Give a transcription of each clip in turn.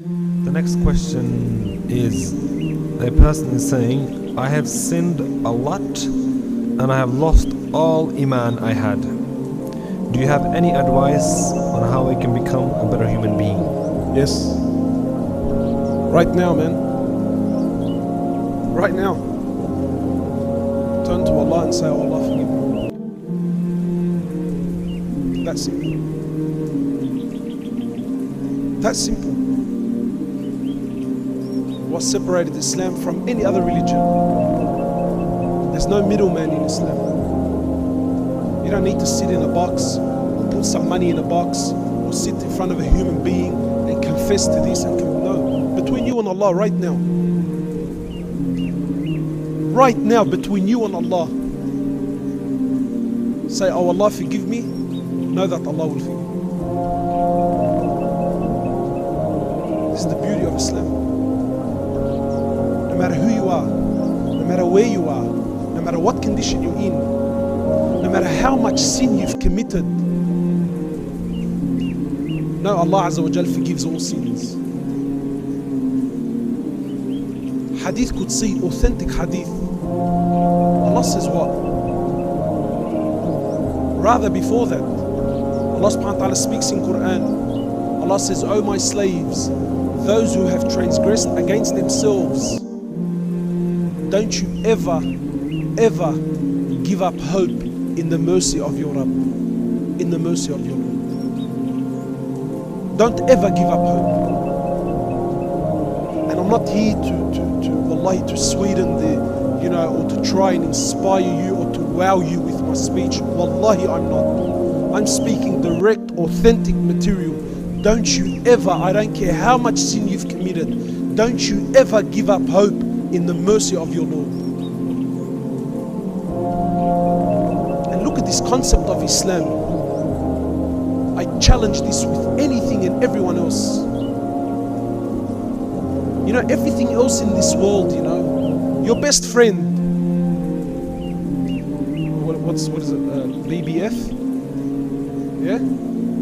The next question is, a person is saying, I have sinned a lot and I have lost all Eman I had. Do you have any advice on how I can become a better human being? Yes. Right now, man. Right now. Turn to Allah and say, oh Allah, forgive me. That's simple. That's simple. What separated Islam from any other religion? There's no middleman in Islam. You don't need to sit in a box or put some money in a box or sit in front of a human being and confess to this and no. Between you and Allah right now. Right now, between you and Allah. Say, oh Allah, forgive me. Know that Allah will forgive you. This is the beauty of Islam. No matter who you are, no matter where you are, no matter what condition you're in, no matter how much sin you've committed, no, Allah Azza wa Jal forgives all sins. Hadith Qudsi, authentic hadith. Allah says what? Rather before that, Allah subhanahu wa ta'ala speaks in Quran. Allah says, O my slaves, those who have transgressed against themselves, don't you ever give up hope in the mercy of your Rabb, in the mercy of your Lord. Don't ever give up hope. And I'm not here to sweeten the, or to try and inspire you or to wow you with my speech. Wallahi, I'm not. I'm speaking direct, authentic material. Don't you ever, I don't care how much sin you've committed, don't you ever give up hope in the mercy of your Lord. And look at this concept of Islam. I challenge this with anything and everyone else. Everything else in this world, your best friend. What is it? BBF? Yeah?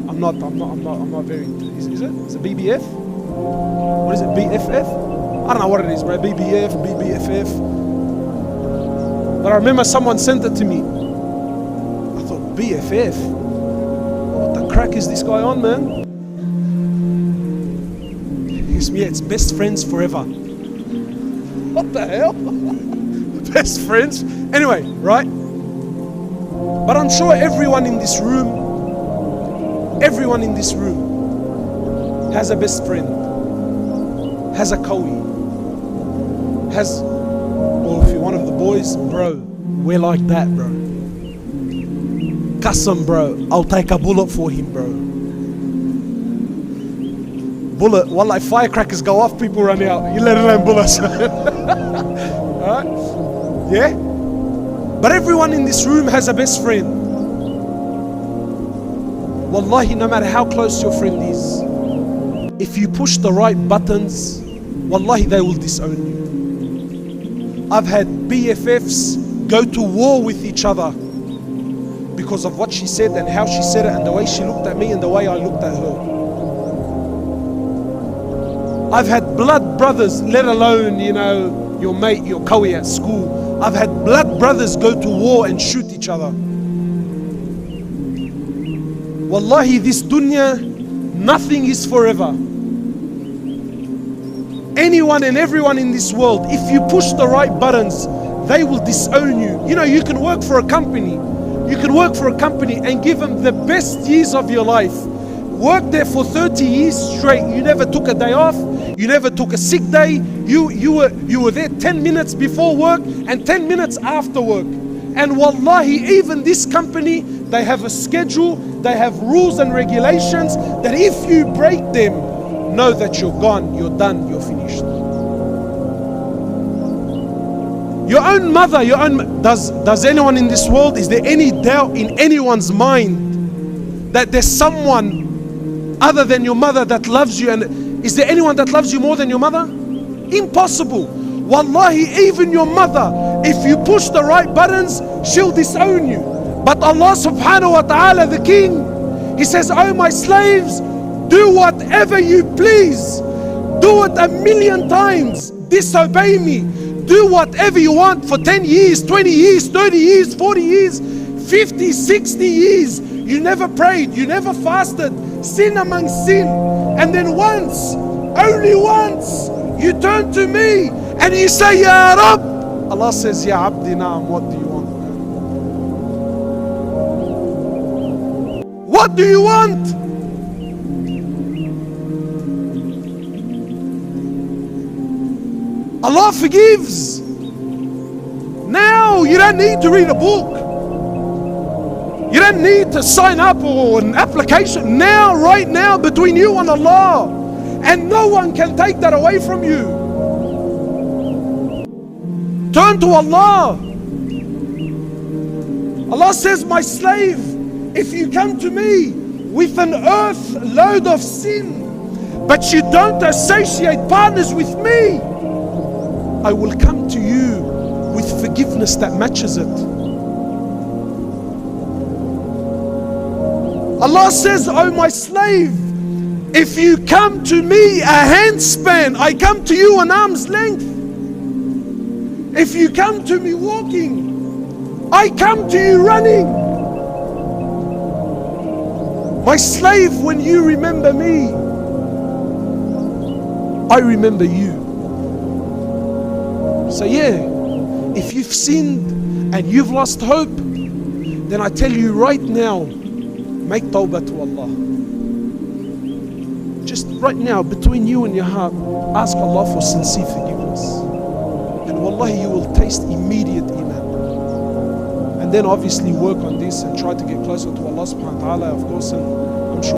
I'm not very. Is it? Is it BBF? What is it? BFF? I don't know what it is, bro. BBF, BBFF. But I remember someone sent it to me. I thought, BFF? What the crack is this guy on, man? Yeah, it's best friends forever. What the hell? Best friends? Anyway, right? But I'm sure everyone in this room has a best friend, has a Kawi, or if you're one of the boys, bro, we're like that, bro. Custom, bro, I'll take a bullet for him, bro. Bullet, like firecrackers go off, people run out. You let alone bullets. Alright? Yeah? But everyone in this room has a best friend. Wallahi, no matter how close your friend is, if you push the right buttons, wallahi, they will disown you. I've had BFFs go to war with each other because of what she said and how she said it and the way she looked at me and the way I looked at her. I've had blood brothers, let alone, your mate, your kawi at school. I've had blood brothers go to war and shoot each other. Wallahi, this dunya, nothing is forever. Anyone and everyone in this world, if you push the right buttons, they will disown you. You can work for a company. You can work for a company and give them the best years of your life. Work there for 30 years straight. You never took a day off. You never took a sick day. You were there 10 minutes before work and 10 minutes after work. And wallahi, even this company, they have a schedule, they have rules and regulations that if you break them, know that you're gone, you're done, you're finished. Your own mother, does anyone in this world, is there any doubt in anyone's mind that there's someone other than your mother that loves you? And is there anyone that loves you more than your mother? Impossible. Wallahi, even your mother, if you push the right buttons, she'll disown you. But Allah subhanahu wa ta'ala, the King, He says, oh my slaves, do whatever you please. Do it 1,000,000 times. Disobey me. Do whatever you want for 10 years, 20 years, 30 years, 40 years, 50, 60 years. You never prayed, you never fasted. Sin among sin. And then once, only once, you turn to me and you say, Ya Rab. Allah says, Ya Abdi Naam, what do you want? What do you want? Allah forgives. Now you don't need to read a book. You don't need to sign up or an application. Now, right now, between you and Allah. And no one can take that away from you. Turn to Allah. Allah says, my slave, if you come to me with an earth load of sin, but you don't associate partners with me, I will come to you with forgiveness that matches it. Allah says, oh my slave, if you come to me a handspan, I come to you an arm's length. If you come to me walking, I come to you running. My slave, when you remember me, I remember you. So yeah, if you've sinned and you've lost hope, then I tell you right now, make tawbah to Allah. Just right now, between you and your heart, ask Allah for sincere forgiveness. And wallahi, you will taste immediate iman. And then obviously work on this and try to get closer to Allah subhanahu wa ta'ala, of course, and I'm sure